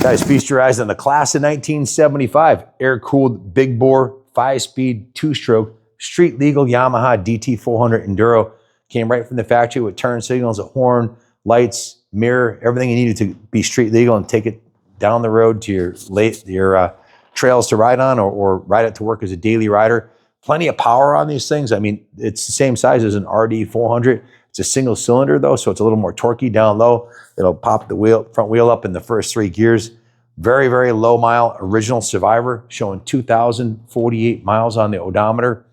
Guys, feast your eyes on the class of 1975 air-cooled big bore 5-speed 2-stroke street legal Yamaha Dt400 Enduro. Came right from the factory with turn signals, a horn, lights, mirror, everything you needed to be street legal and take it down the road to your trails to ride on, or ride it to work as a daily rider. Plenty of power on these things. I mean, it's the same size as an RD400. It's a single cylinder though, so it's a little more torquey down low. It'll pop the front wheel up in the first 3 gears. Very, very low mile original survivor, showing 2,048 miles on the odometer.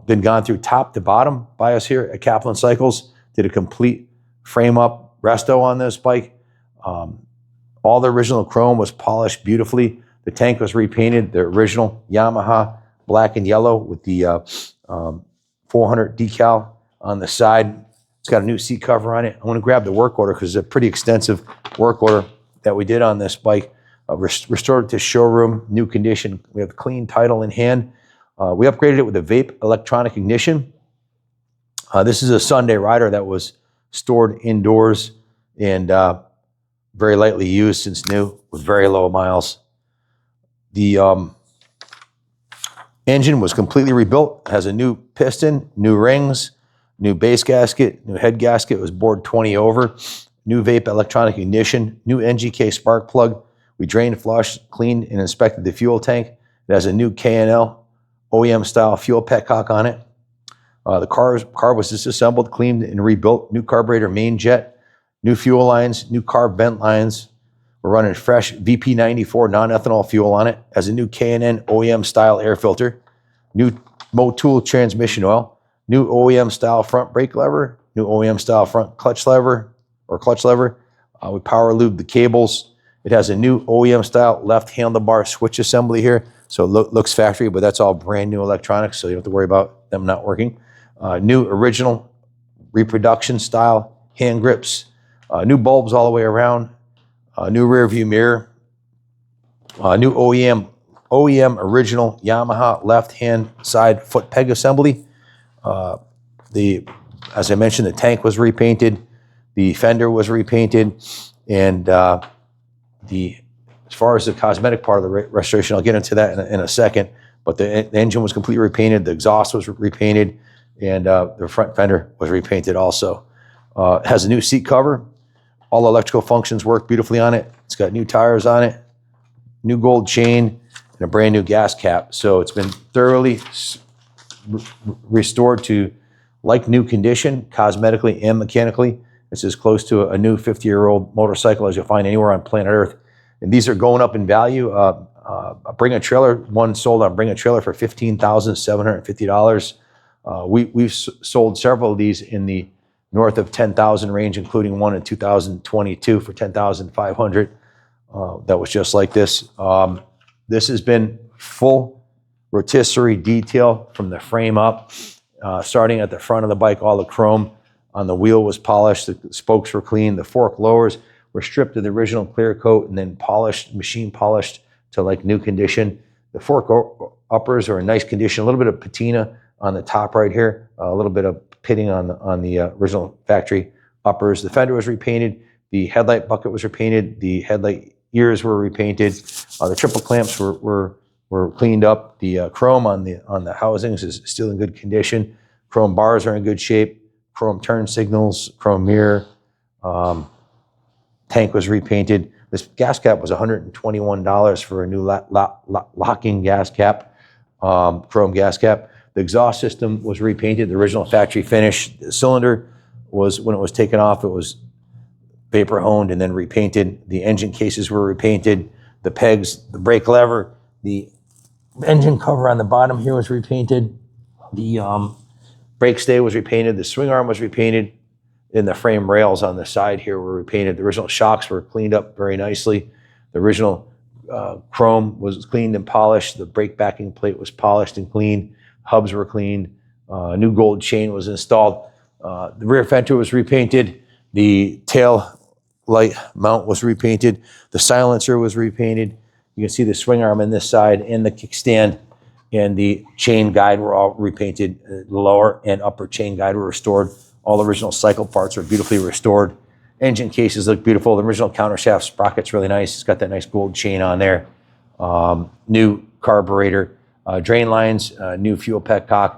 Been gone through top to bottom by us here at Kaplan Cycles. Did a complete frame up resto on this bike. All the original chrome was polished beautifully. The tank was repainted, the original Yamaha black and yellow with the 400 decal on the side. It's got a new seat cover on it. I want to grab the work order because it's a pretty extensive work order that we did on this bike. Restored it to showroom, new condition. We have clean title in hand. We upgraded it with a vape electronic ignition. This is a Sunday rider that was stored indoors and very lightly used since new with very low miles. The engine was completely rebuilt. It has a new piston, new rings, new base gasket, new head gasket. It was bored 20 over. New vape electronic ignition, new NGK spark plug. We drained, flushed, cleaned, and inspected the fuel tank. It has a new K&L OEM style fuel petcock on it. The car was disassembled, cleaned, and rebuilt. New carburetor main jet, new fuel lines, new carb vent lines. We're running fresh VP94 non-ethanol fuel on it. Has a new K&N OEM style air filter, new Motul transmission oil, new OEM style front brake lever, new OEM style front clutch lever. We power lube the cables. It has a new OEM style left handlebar switch assembly here. So it looks factory, but that's all brand new electronics, so you don't have to worry about them not working. New original reproduction style hand grips, new bulbs all the way around, new rear view mirror, new OEM original Yamaha left hand side foot peg assembly. As I mentioned, the tank was repainted, the fender was repainted, and as far as the cosmetic part of the restoration, I'll get into that in a second, but the engine was completely repainted, the exhaust was repainted, and the front fender was repainted also. It has a new seat cover. All electrical functions work beautifully on it. It's got new tires on it, new gold chain, and a brand new gas cap. So it's been thoroughly restored to like new condition, cosmetically and mechanically. It's as close to a new 50-year-old motorcycle as you'll find anywhere on planet Earth. And these are going up in value. Bring a trailer, one sold on Bring a Trailer for $15,750. We've sold several of these in the north of 10,000 range, including one in 2022 for $10,500. That was just like this. This has been full rotisserie detail from the frame up, starting at the front of the bike. All the chrome on the wheel was polished, the spokes were clean, the fork lowers were stripped of the original clear coat and then polished, machine polished to like new condition. The fork uppers are in nice condition, a little bit of patina on the top right here, a little bit of pitting on the original factory uppers. The fender was repainted, the headlight bucket was repainted, the headlight ears were repainted, the triple clamps were cleaned up. The chrome on the housings is still in good condition. Chrome bars are in good shape. Chrome turn signals, chrome mirror. Tank was repainted. This gas cap was $121 for a new locking gas cap, chrome gas cap. The exhaust system was repainted, the original factory finish. The cylinder was, when it was taken off, it was vapor honed and then repainted. The engine cases were repainted. The pegs, the brake lever, the engine cover on the bottom here was repainted. The brake stay was repainted. The swing arm was repainted. And the frame rails on the side here were repainted. The original shocks were cleaned up very nicely. The original chrome was cleaned and polished. The brake backing plate was polished and cleaned. Hubs were cleaned. A new gold chain was installed. The rear fender was repainted. The tail light mount was repainted. The silencer was repainted. You can see the swing arm on this side and the kickstand and the chain guide were all repainted. The lower and upper chain guide were restored. All original cycle parts are beautifully restored. Engine cases look beautiful. The original countershaft sprocket's really nice. It's got that nice gold chain on there. New carburetor, drain lines, new fuel petcock,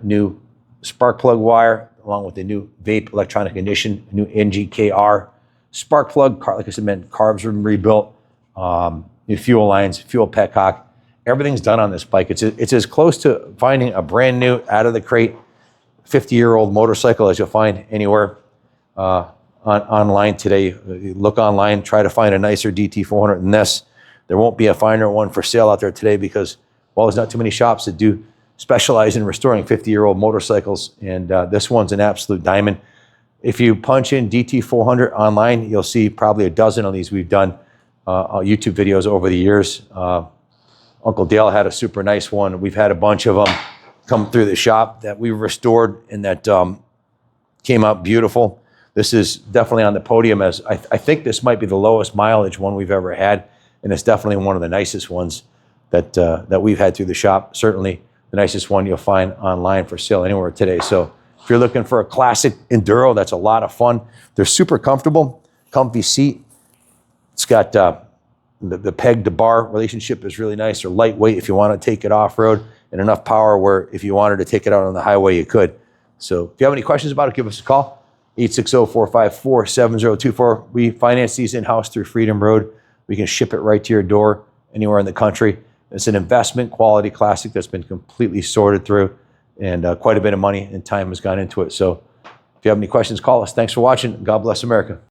new spark plug wire, along with the new vape electronic ignition, new NGKR spark plug. Like I said, carbs were rebuilt. New fuel lines, fuel petcock. Everything's done on this bike. It's as close to finding a brand new, out of the crate, 50-year-old motorcycle as you'll find anywhere online today. You look online, try to find a nicer Dt400 than this. There won't be a finer one for sale out there today because, well, there's not too many shops that do specialize in restoring 50-year-old motorcycles, and this one's an absolute diamond. If you punch in Dt400 online, you'll see probably a dozen of these we've done YouTube videos over the years. Uncle Dale had a super nice one. We've had a bunch of them come through the shop that we restored and that came out beautiful. This is definitely on the podium as I think this might be the lowest mileage one we've ever had, and it's definitely one of the nicest ones that we've had through the shop. Certainly the nicest one you'll find online for sale anywhere today. So if you're looking for a classic enduro, that's a lot of fun. They're super comfortable, comfy seat. It's got the peg to bar relationship is really nice. They're lightweight if you want to take it off-road, and enough power where if you wanted to take it out on the highway, you could. So if you have any questions about it, give us a call. 860-454-7024. We finance these in-house through Freedom Road. We can ship it right to your door anywhere in the country. It's an investment quality classic that's been completely sorted through, and quite a bit of money and time has gone into it. So if you have any questions, call us. Thanks for watching. God bless America.